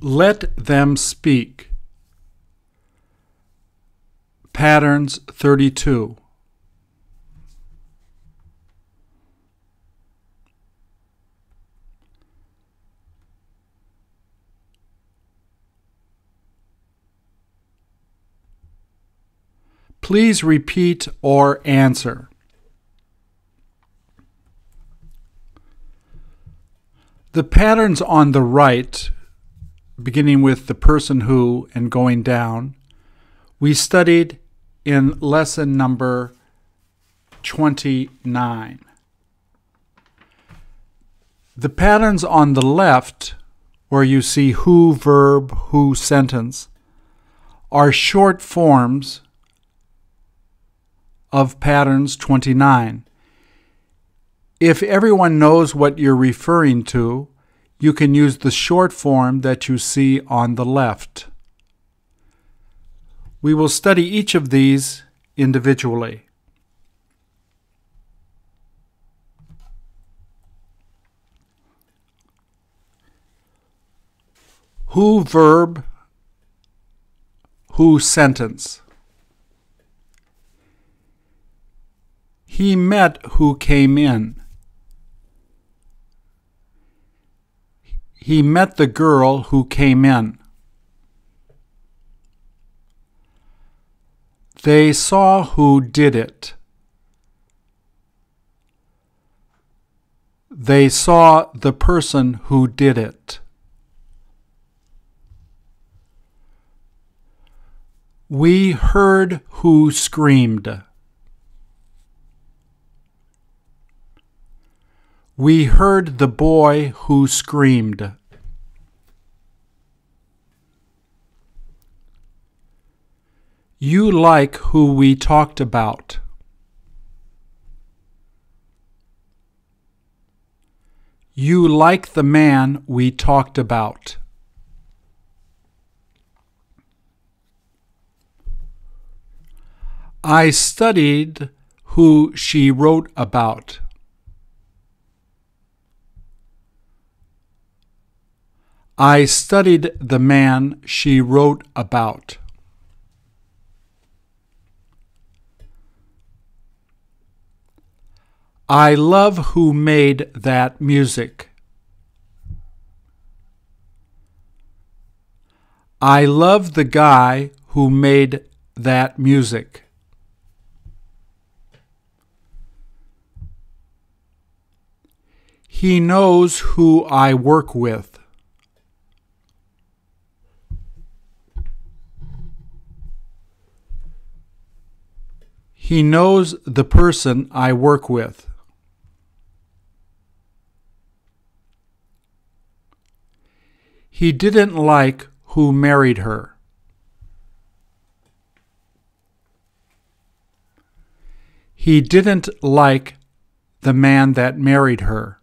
Let them speak. Patterns 32. Please repeat or answer. The patterns on the right, beginning with the person who and going down, we studied in lesson number 29. The patterns on the left, where you see who, verb, who, sentence, are short forms of patterns 29. If everyone knows what you're referring to, you can use the short form that you see on the left. We will study each of these individually. Who verb, who sentence. He met who came in. He met the girl who came in. They saw who did it. They saw the person who did it. We heard who screamed. We heard the boy who screamed. You like who we talked about. You like the man we talked about. I studied who she wrote about. I studied the man she wrote about. I love who made that music. I love the guy who made that music. He knows who I work with. He knows the person I work with. He didn't like who married her. He didn't like the man that married her.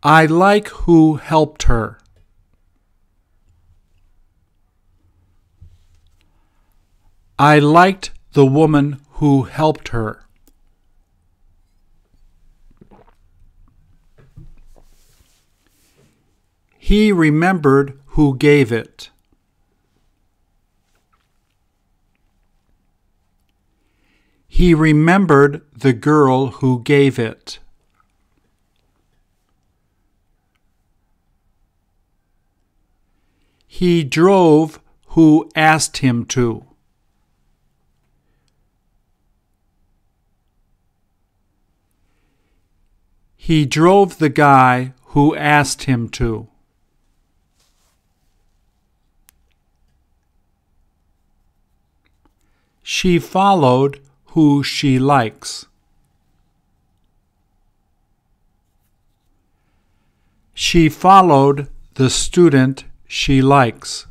I like who helped her. I liked the woman who helped her. He remembered who gave it. He remembered the girl who gave it. He drove who asked him to. He drove the guy who asked him to. She followed who she likes. She followed the student she likes.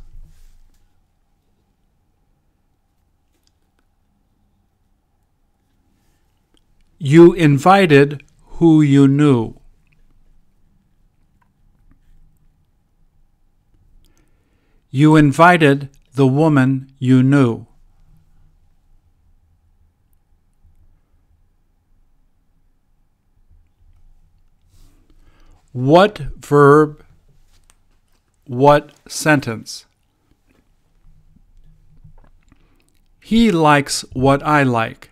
You invited who you knew. You invited the woman you knew. What verb? What sentence? He likes what I like.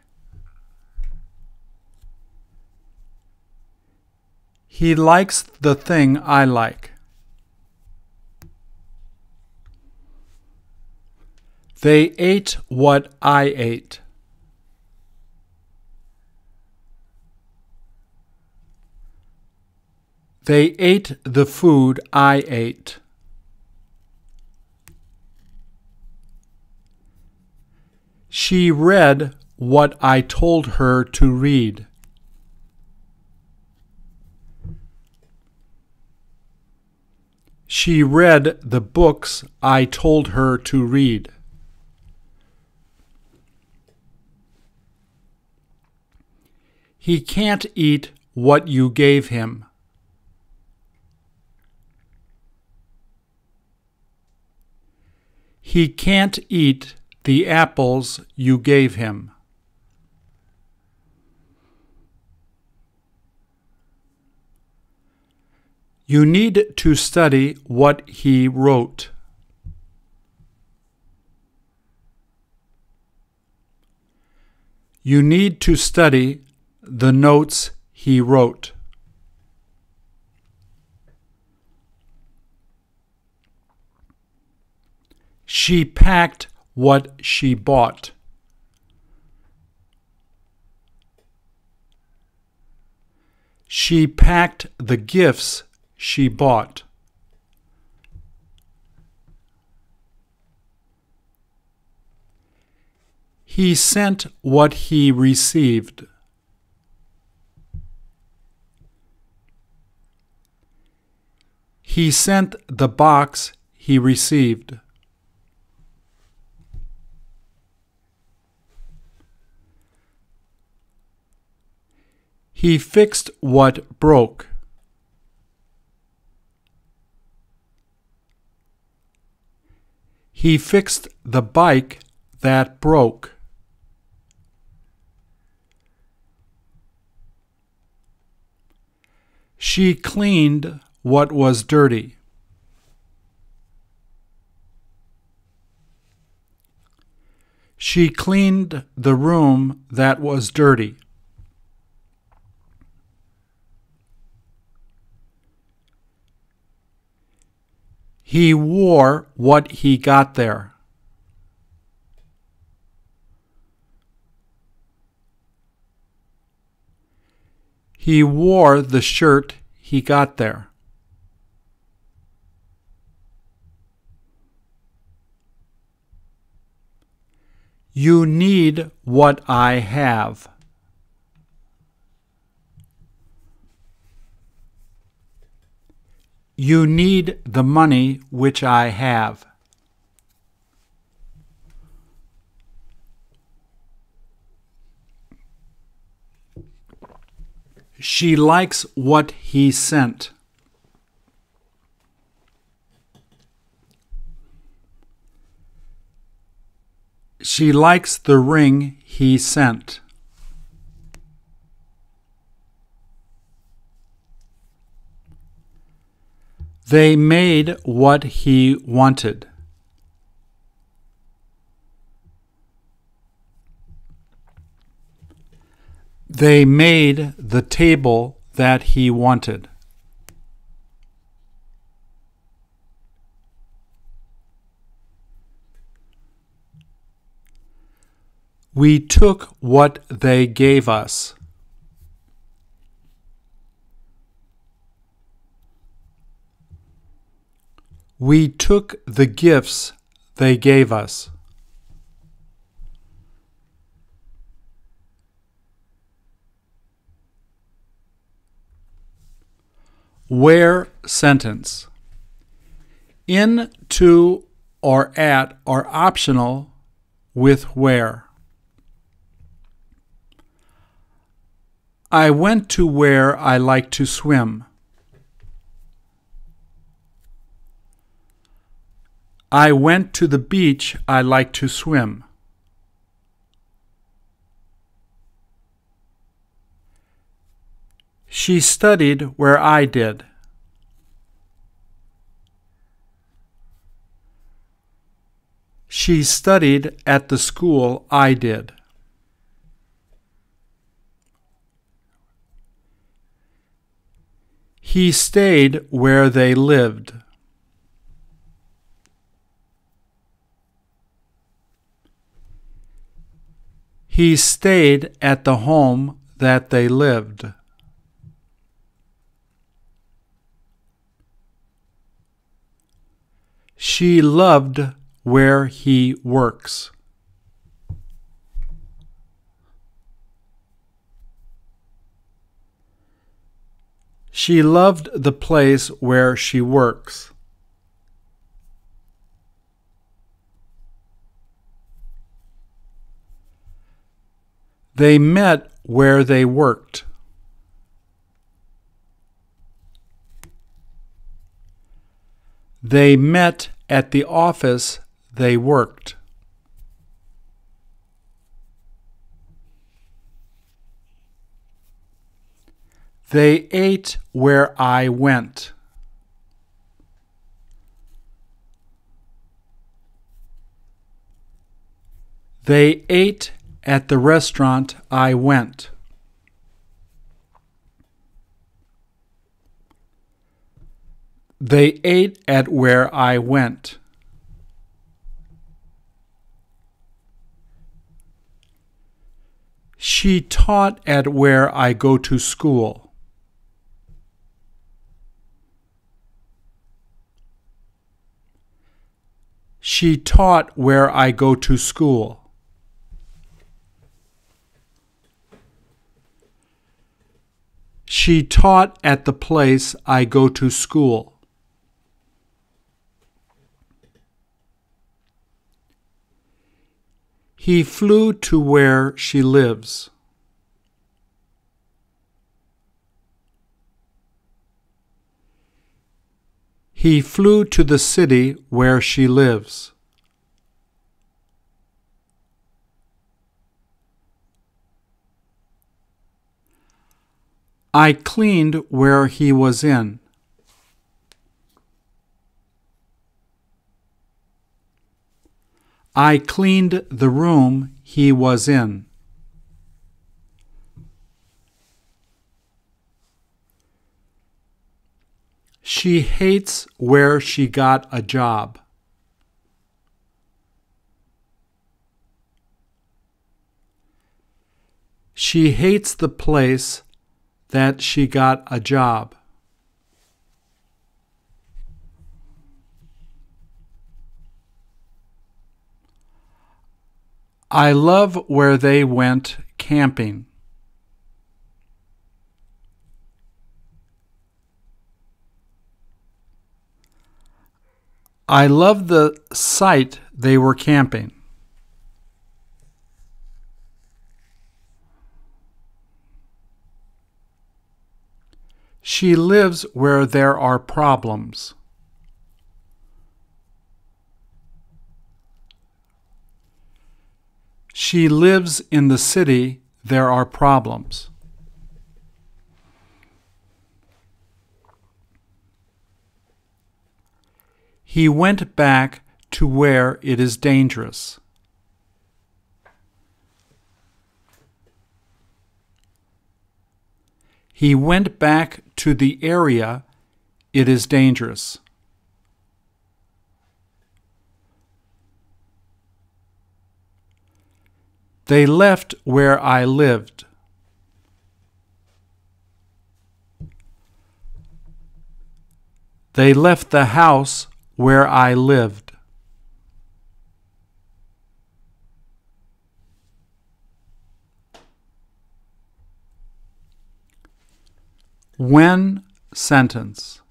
He likes the thing I like. They ate what I ate. They ate the food I ate. She read what I told her to read. She read the books I told her to read. He can't eat what you gave him. He can't eat the apples you gave him. You need to study what he wrote. You need to study the notes he wrote. She packed what she bought. She packed the gifts she bought. He sent what he received. He sent the box he received. He fixed what broke. He fixed the bike that broke. She cleaned what was dirty. She cleaned the room that was dirty. He wore what he got there. He wore the shirt he got there. You need what I have. You need the money which I have. She likes what he sent. She likes the ring he sent. They made what he wanted. They made the table that he wanted. We took what they gave us. We took the gifts they gave us. Where sentence. In, to, or at are optional with where. I went to where I like to swim. I went to the beach I like to swim. She studied where I did. She studied at the school I did. He stayed where they lived. He stayed at the home that they lived. She loved where he works. She loved the place where she works. They met where they worked. They met at the office they worked. They ate where I went. They ate at the restaurant I went. They ate at where I went. She taught at where I go to school. She taught where I go to school. She taught at the place I go to school. He flew to where she lives. He flew to the city where she lives. I cleaned where he was in. I cleaned the room he was in. She hates where she got a job. She hates the place that she got a job. I love where they went camping. I love the site they were camping. She lives where there are problems. She lives in the city there are problems. He went back to where it is dangerous. He went back to the area it is dangerous. They left where I lived. They left the house where I lived. When sentence.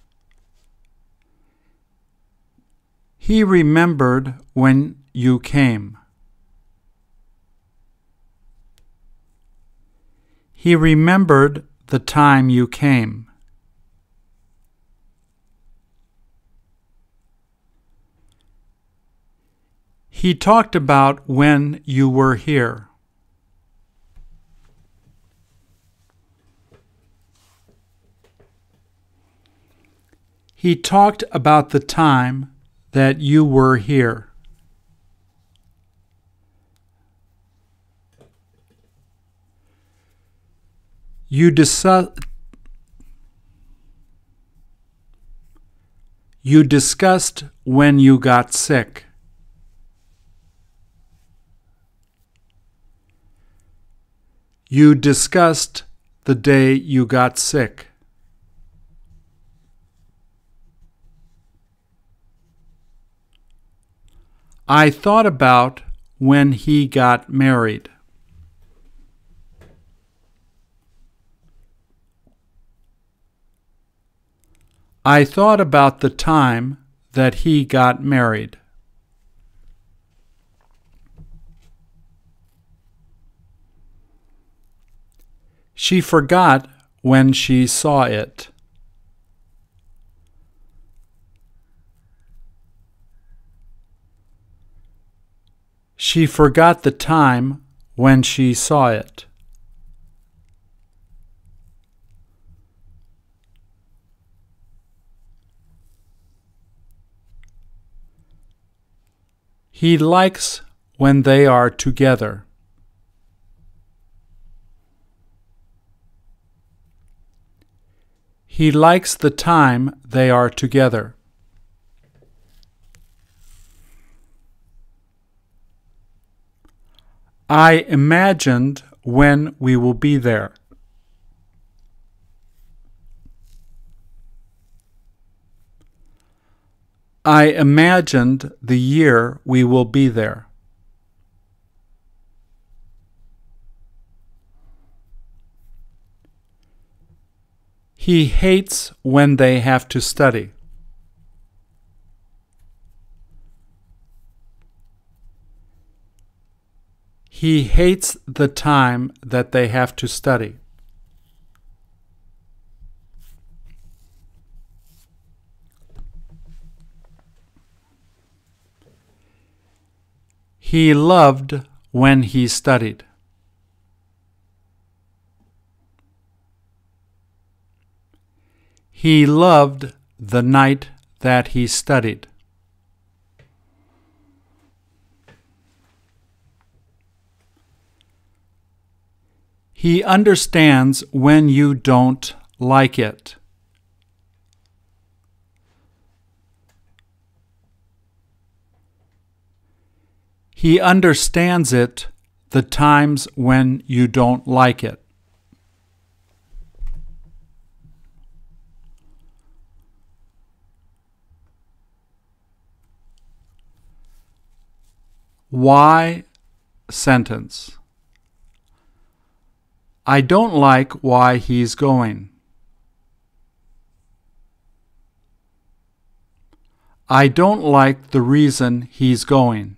He remembered when you came. He remembered the time you came. He talked about when you were here. He talked about the time that you were here. You discussed when you got sick. You discussed the day you got sick. I thought about when he got married. I thought about the time that he got married. She forgot when she saw it. She forgot the time when she saw it. He likes when they are together. He likes the time they are together. I imagined when we will be there. I imagined the year we will be there. He hates when they have to study. He hates the time that they have to study. He loved when he studied. He loved the night that he studied. He understands when you don't like it. He understands it the times when you don't like it. Why sentence. I don't like why he's going. I don't like the reason he's going.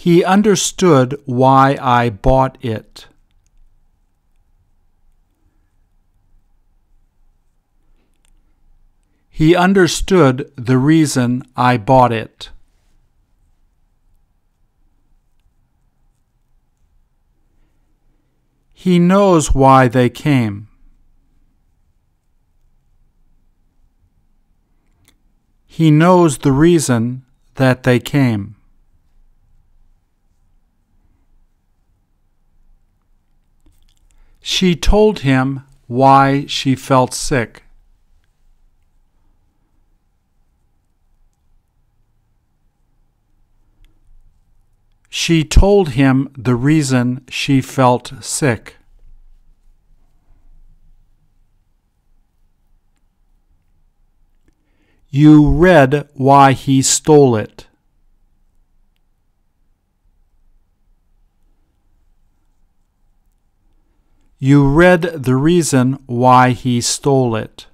He understood why I bought it. He understood the reason I bought it. He knows why they came. He knows the reason that they came. She told him why she felt sick. She told him the reason she felt sick. You read why he stole it. You read the reason why he stole it.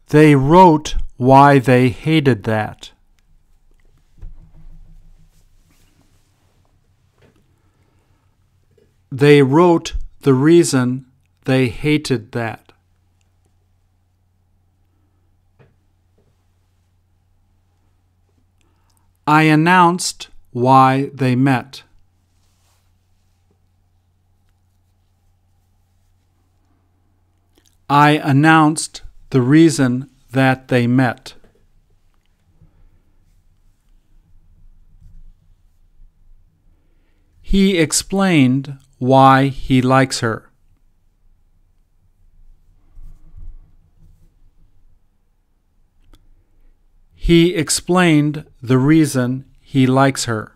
They wrote why they hated that. They wrote the reason they hated that. I announced why they met. I announced the reason that they met. He explained why he likes her. He explained the reason he likes her.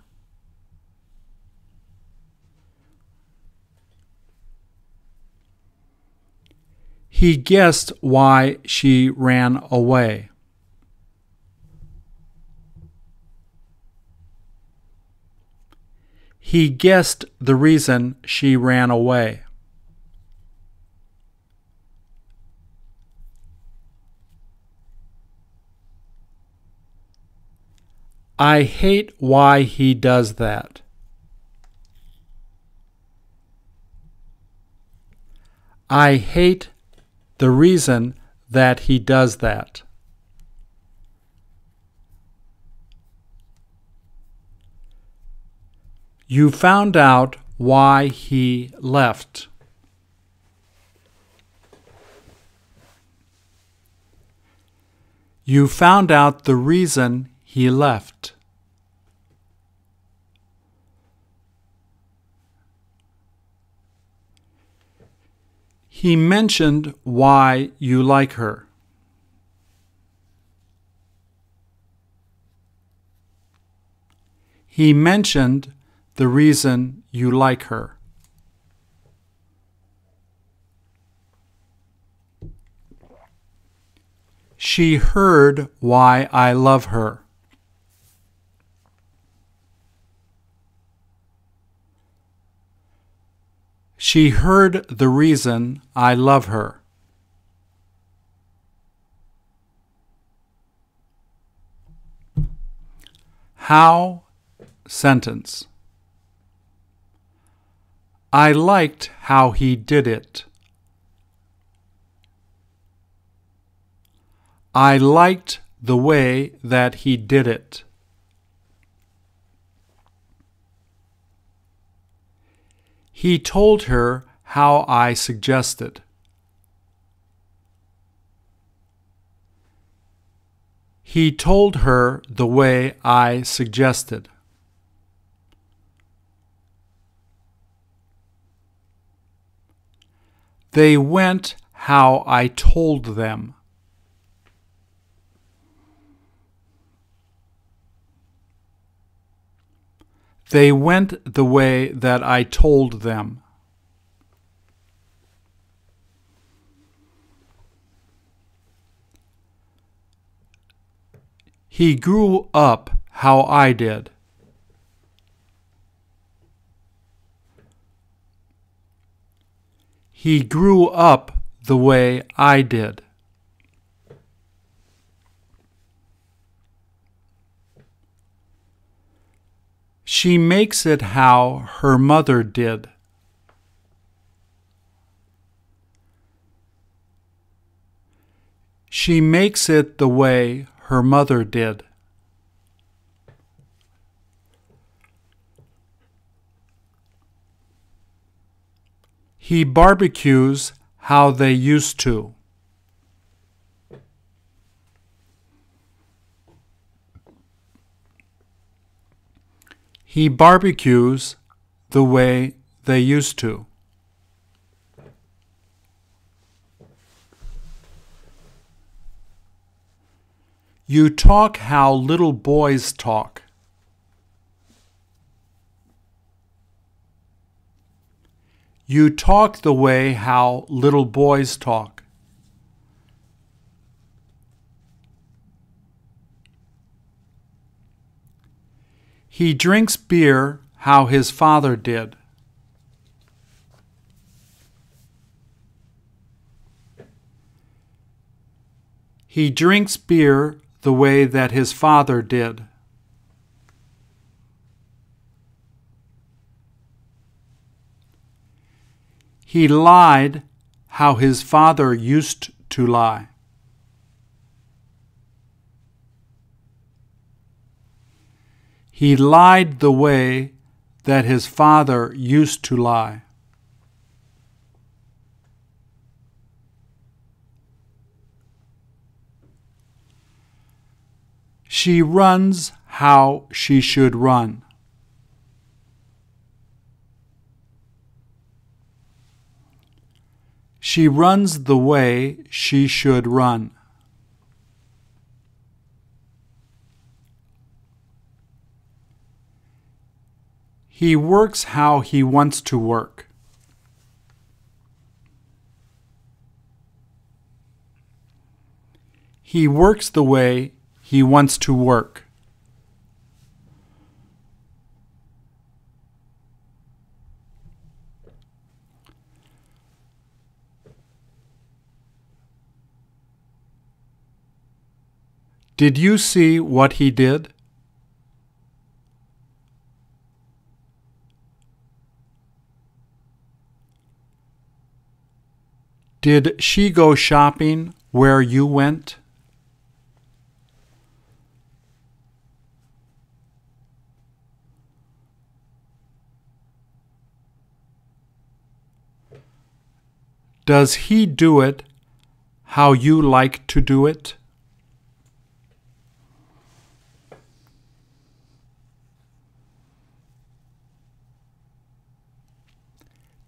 He guessed why she ran away. He guessed the reason she ran away. I hate why he does that. I hate the reason that he does that. You found out why he left. You found out the reason he left. He mentioned why you like her. He mentioned the reason you like her. She heard why I love her. She heard the reason I love her. How sentence. I liked how he did it. I liked the way that he did it. He told her how I suggested. He told her the way I suggested. They went how I told them. They went the way that I told them. He grew up how I did. He grew up the way I did. She makes it how her mother did. She makes it the way her mother did. He barbecues how they used to. He barbecues the way they used to. You talk how little boys talk. You talk the way how little boys talk. He drinks beer how his father did. He drinks beer the way that his father did. He lied how his father used to lie. He lied the way that his father used to lie. She runs how she should run. She runs the way she should run. He works how he wants to work. He works the way he wants to work. Did you see what he did? Did she go shopping where you went? Does he do it how you like to do it?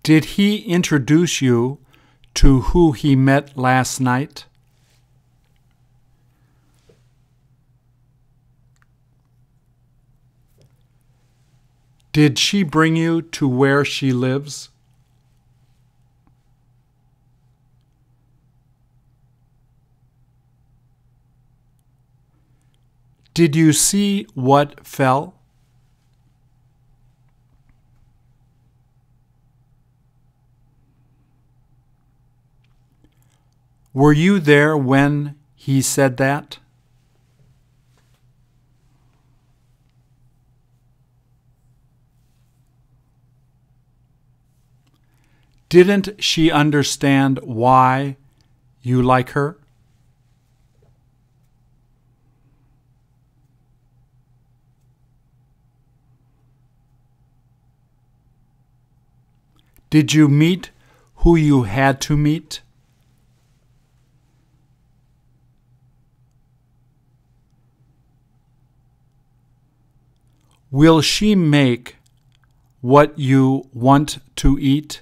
Did he introduce you to who he met last night? Did she bring you to where she lives? Did you see what fell? Were you there when he said that? Didn't she understand why you like her? Did you meet who you had to meet? Will she make what you want to eat?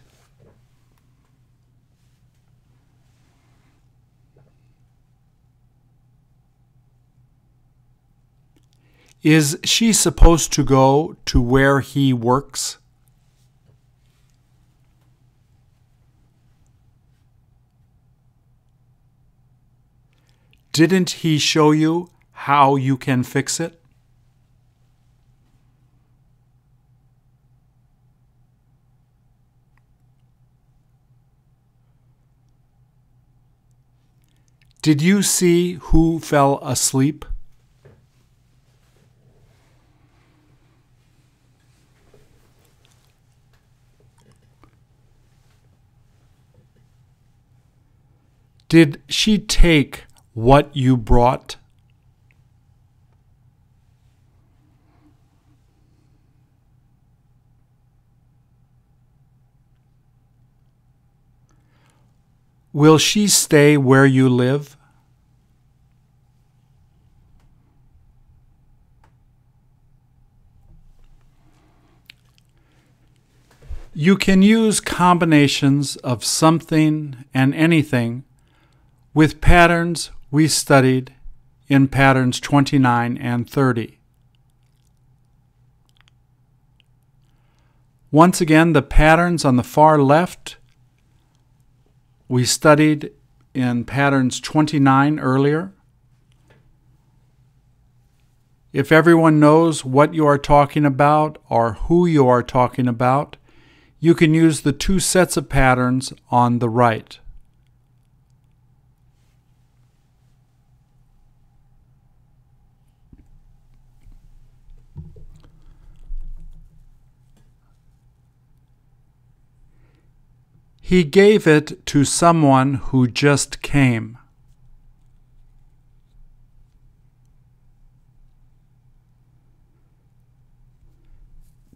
Is she supposed to go to where he works? Didn't he show you how you can fix it? Did you see who fell asleep? Did she take what you brought? Will she stay where you live? You can use combinations of something and anything with patterns we studied in patterns 29 and 30. Once again, the patterns on the far left we studied in patterns 29 earlier. If everyone knows what you are talking about or who you are talking about, you can use the two sets of patterns on the right. He gave it to someone who just came.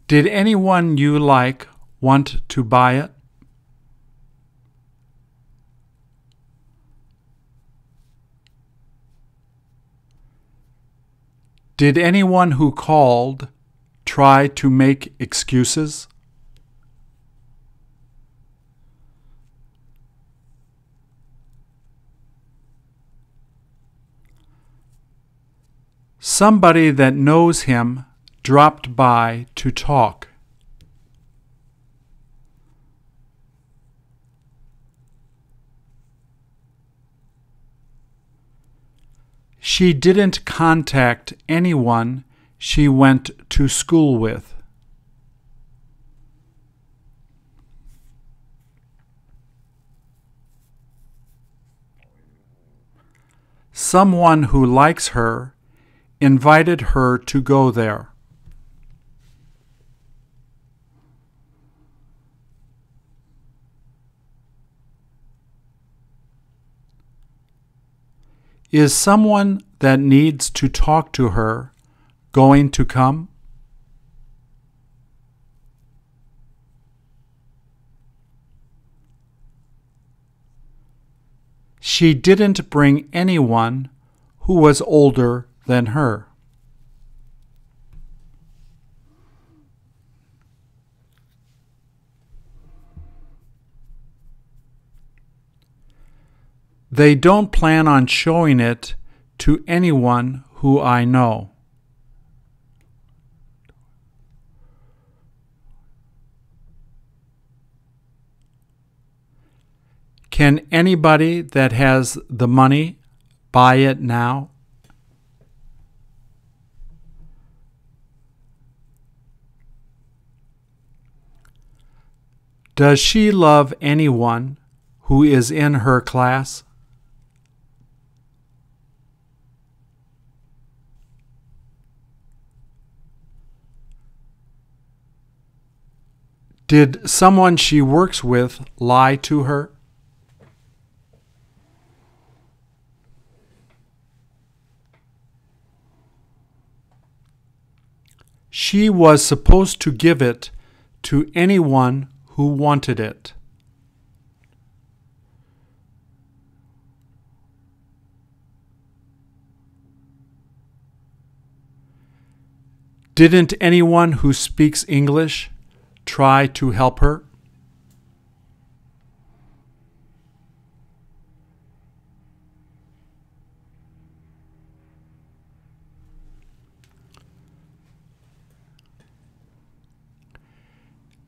Did anyone you like want to buy it? Did anyone who called try to make excuses? Somebody that knows him dropped by to talk. She didn't contact anyone she went to school with. Someone who likes her invited her to go there. Is someone that needs to talk to her going to come? She didn't bring anyone who was older than her. They don't plan on showing it to anyone who I know. Can anybody that has the money buy it now? Does she love anyone who is in her class? Did someone she works with lie to her? She was supposed to give it to anyone who wanted it. Didn't anyone who speaks English try to help her?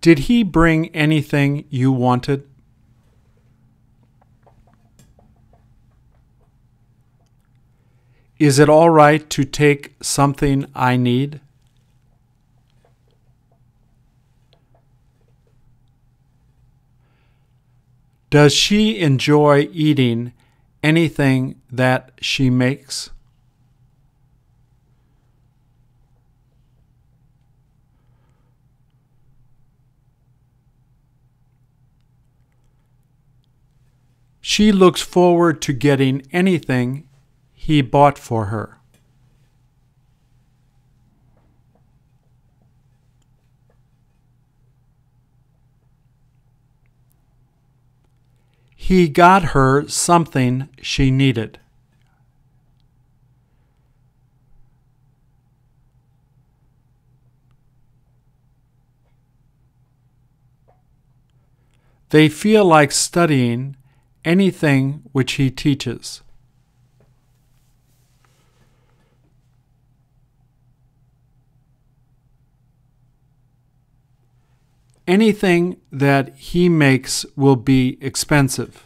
Did he bring anything you wanted? Is it all right to take something I need? Does she enjoy eating anything that she makes? She looks forward to getting anything he bought for her. He got her something she needed. They feel like studying anything which he teaches. Anything that he makes will be expensive.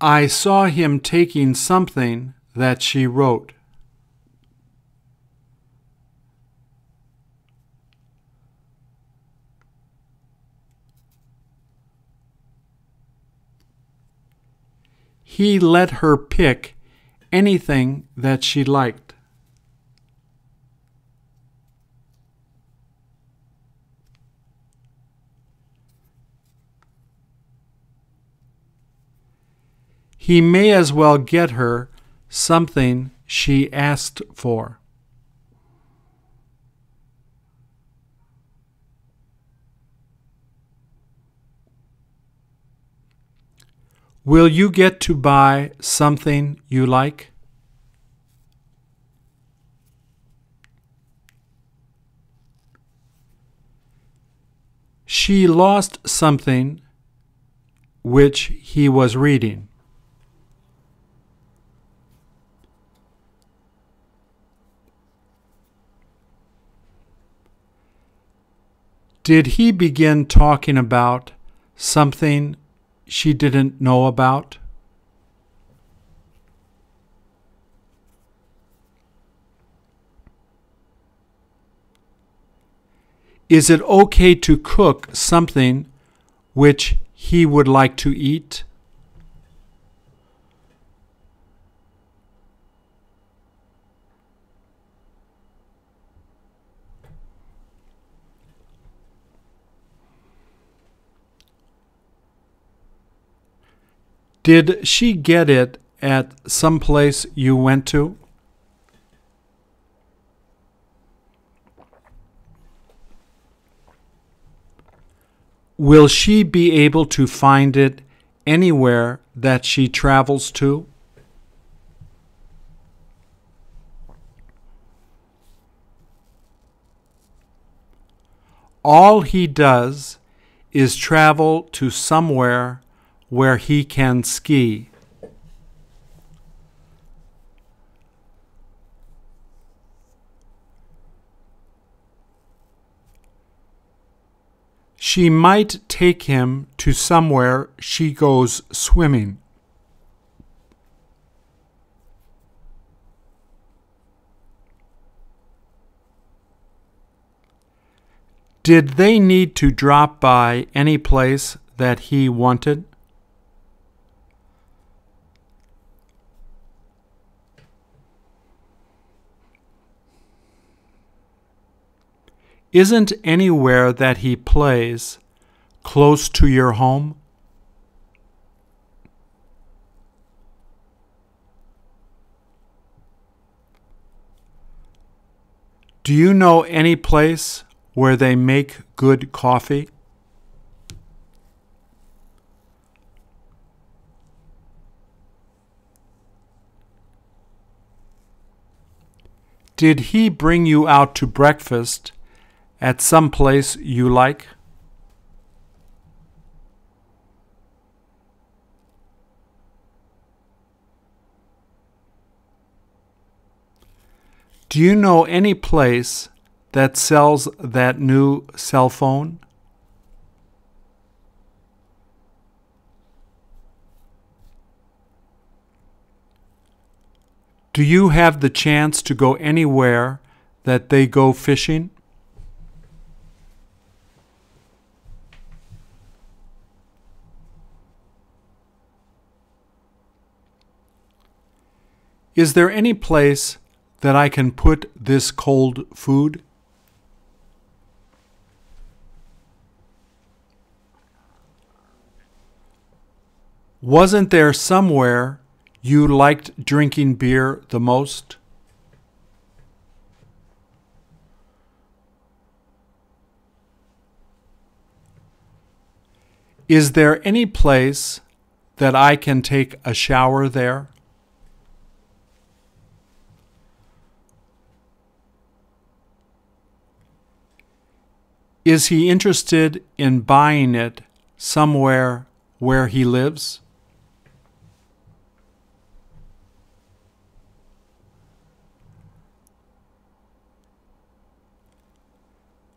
I saw him taking something that she wrote. He let her pick anything that she liked. He may as well get her something she asked for. Will you get to buy something you like? She lost something which he was reading. Did he begin talking about something she didn't know about? Is it okay to cook something which he would like to eat? Did she get it at some place you went to? Will she be able to find it anywhere that she travels to? All he does is travel to somewhere where he can ski. She might take him to somewhere she goes swimming. Did they need to drop by any place that he wanted? Isn't anywhere that he plays close to your home? Do you know any place where they make good coffee? Did he bring you out to breakfast at some place you like? Do you know any place that sells that new cell phone? Do you have the chance to go anywhere that they go fishing? Is there any place that I can put this cold food? Wasn't there somewhere you liked drinking beer the most? Is there any place that I can take a shower there? Is he interested in buying it somewhere where he lives?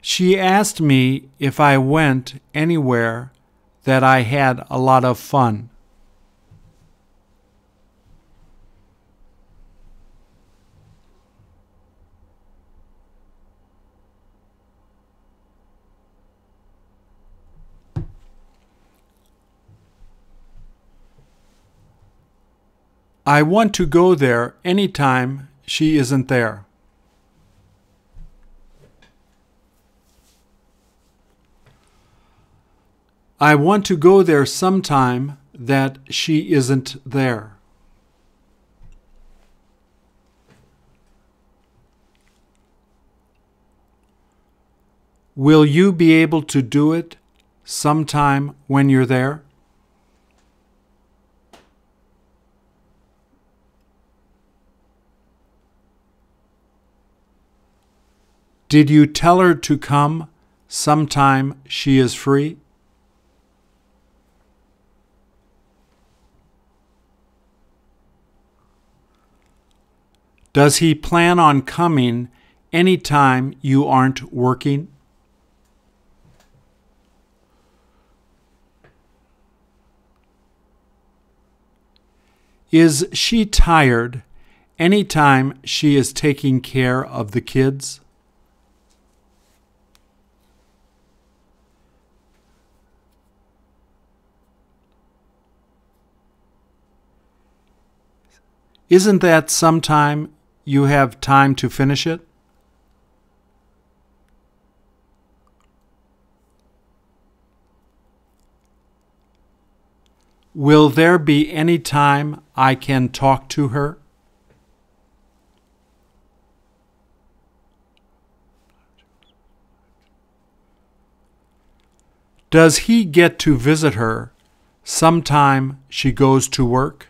She asked me if I went anywhere that I had a lot of fun. I want to go there anytime she isn't there. I want to go there sometime that she isn't there. Will you be able to do it sometime when you're there? Did you tell her to come sometime she is free? Does he plan on coming anytime you aren't working? Is she tired anytime she is taking care of the kids? Isn't that sometime you have time to finish it? Will there be any time I can talk to her? Does he get to visit her sometime she goes to work?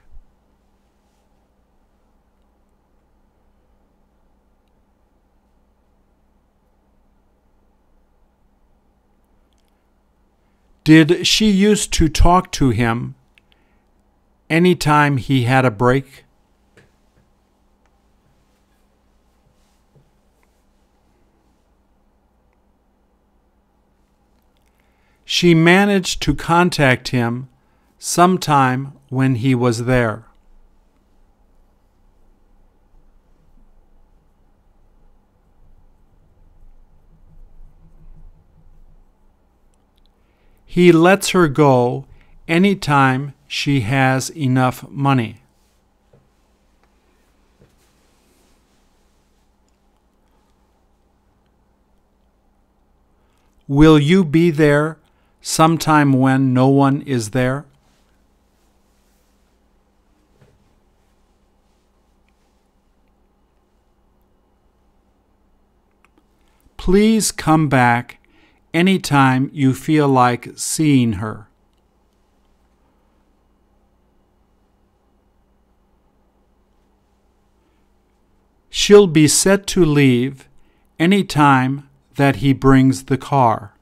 Did she used to talk to him anytime he had a break? She managed to contact him sometime when he was there. He lets her go anytime she has enough money. Will you be there sometime when no one is there? Please come back anytime you feel like seeing her. She'll be set to leave any time that he brings the car.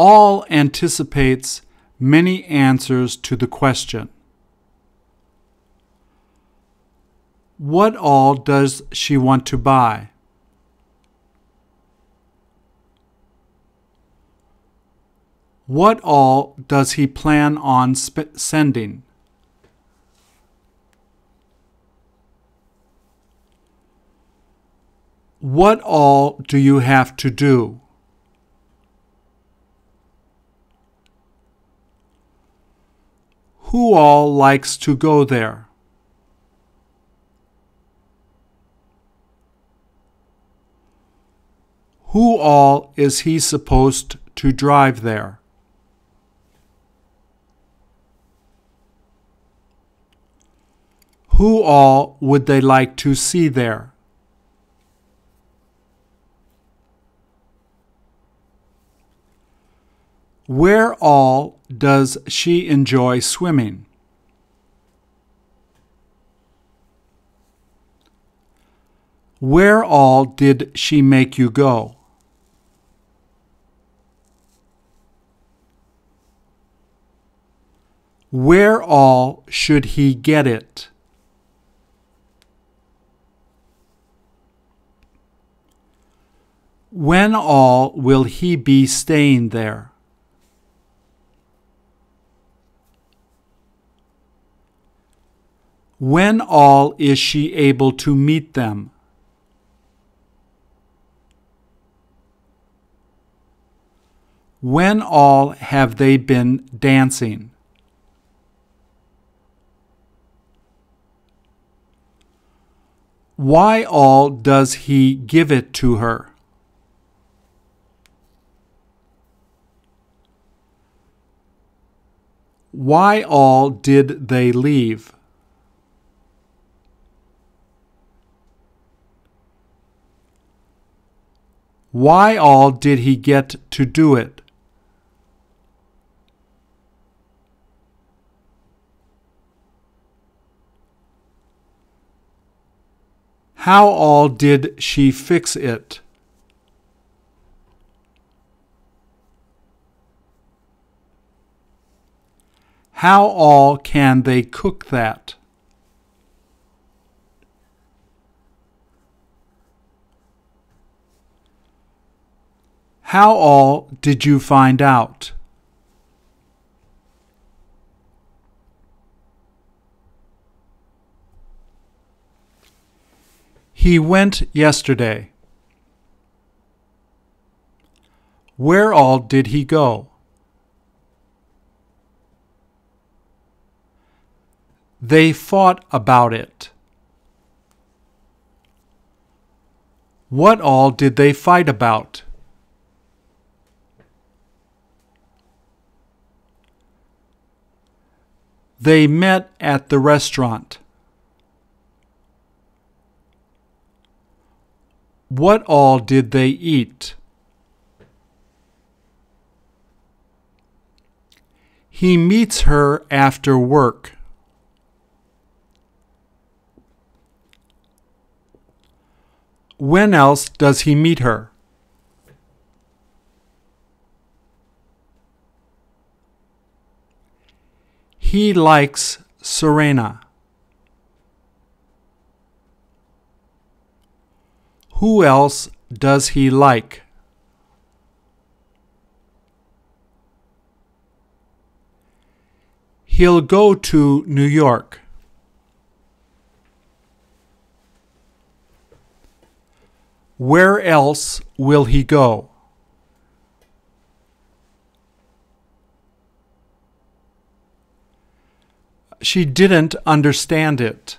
All anticipates many answers to the question. What all does she want to buy? What all does he plan on sending? What all do you have to do? Who all likes to go there? Who all is he supposed to drive there? Who all would they like to see there? Where all does she enjoy swimming? Where all did she make you go? Where all should he get it? When all will he be staying there? When all is she able to meet them? When all have they been dancing? Why all does he give it to her? Why all did they leave? Why all did he get to do it? How all did she fix it? How all can they cook that? How all did you find out? He went yesterday. Where all did he go? They fought about it. What all did they fight about? They met at the restaurant. What all did they eat? He meets her after work. When else does he meet her? He likes Serena. Who else does he like? He'll go to New York. Where else will he go? She didn't understand it.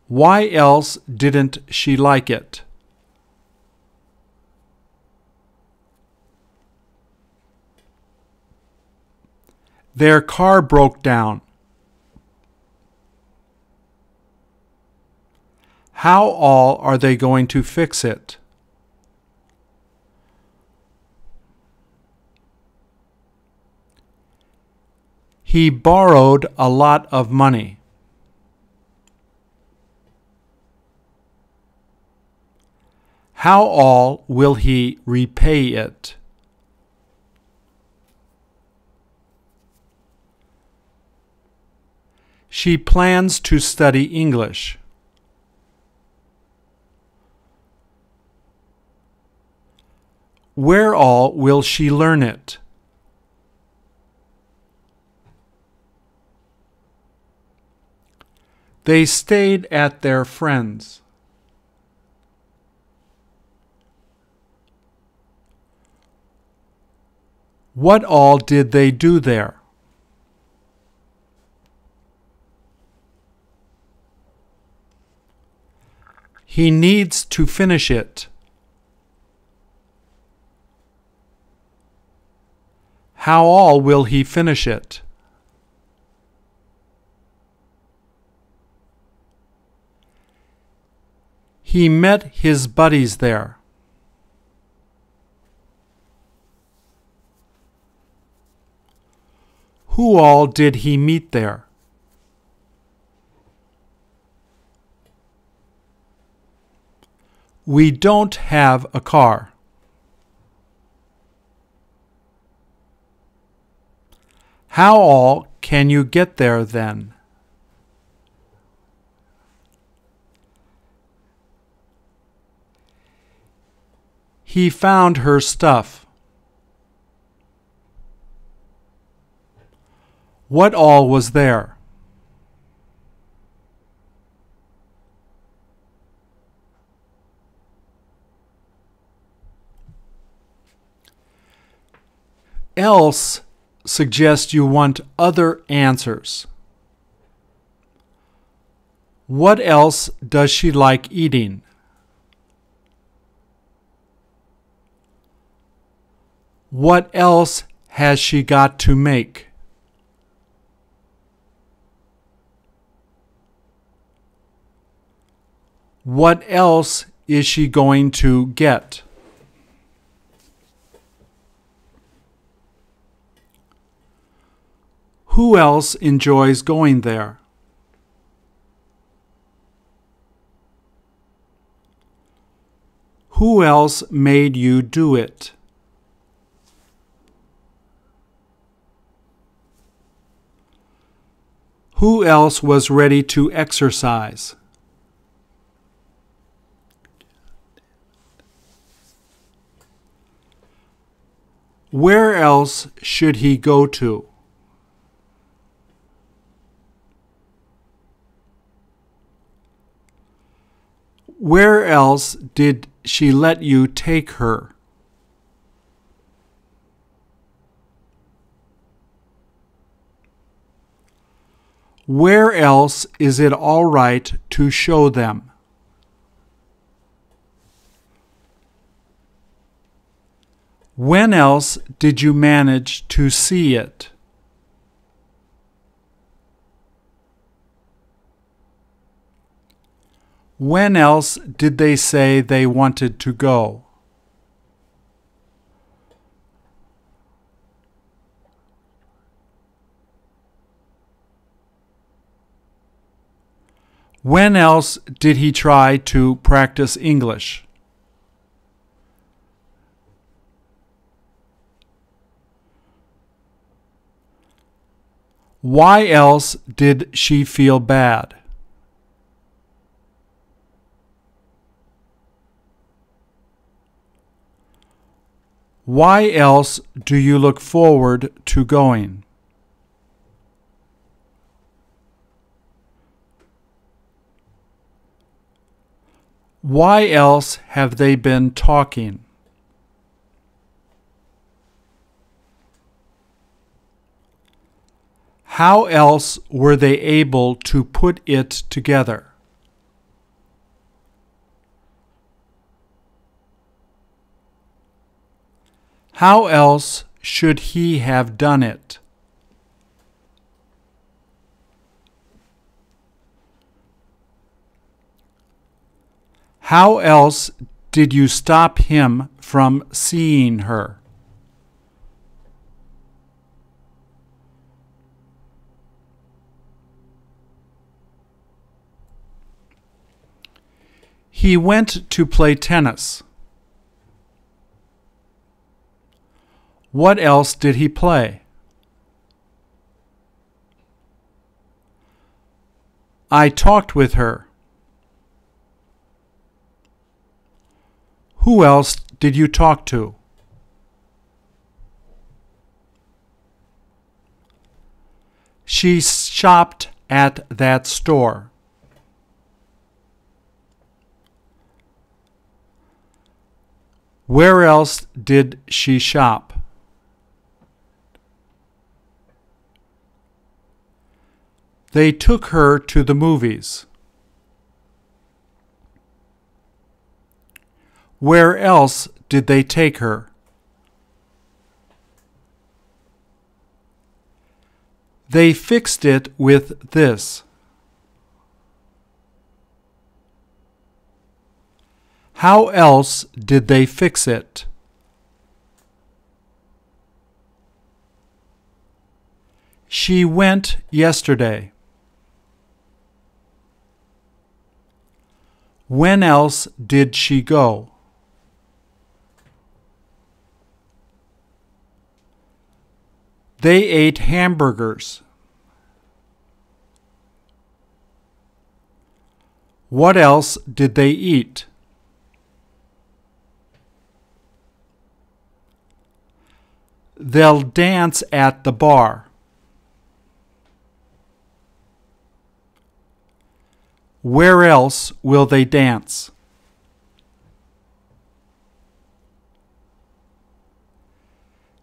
Why else didn't she like it? Their car broke down. How all are they going to fix it? He borrowed a lot of money. How all will he repay it? She plans to study English. Where all will she learn it? They stayed at their friends. What all did they do there? He needs to finish it. How all will he finish it? He met his buddies there. Who all did he meet there? We don't have a car. How all can you get there then? He found her stuff. What all was there? Else suggests you want other answers. What else does she like eating? What else has she got to make? What else is she going to get? Who else enjoys going there? Who else made you do it? Who else was ready to exercise? Where else should he go to? Where else did she let you take her? Where else is it all right to show them? When else did you manage to see it? When else did they say they wanted to go? When else did he try to practice English? Why else did she feel bad? Why else do you look forward to going? Why else have they been talking? How else were they able to put it together? How else should he have done it? How else did you stop him from seeing her? He went to play tennis. What else did he play? I talked with her. Who else did you talk to? She shopped at that store. Where else did she shop? They took her to the movies. Where else did they take her? They fixed it with this. How else did they fix it? She went yesterday. When else did she go? They ate hamburgers. What else did they eat? They'll dance at the bar. Where else will they dance?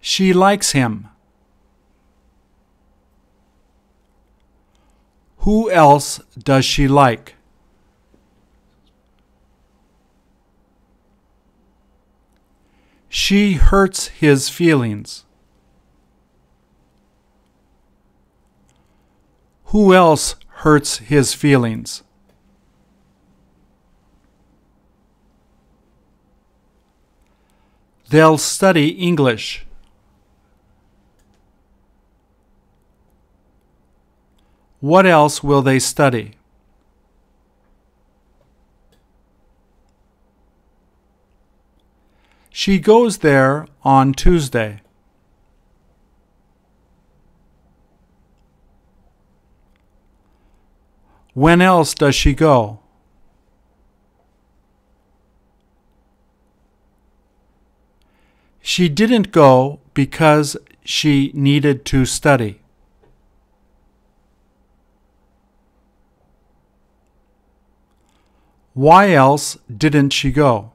She likes him. Who else does she like? She hurts his feelings. Who else hurts his feelings? They'll study English. What else will they study? She goes there on Tuesday. When else does she go? She didn't go because she needed to study. Why else didn't she go?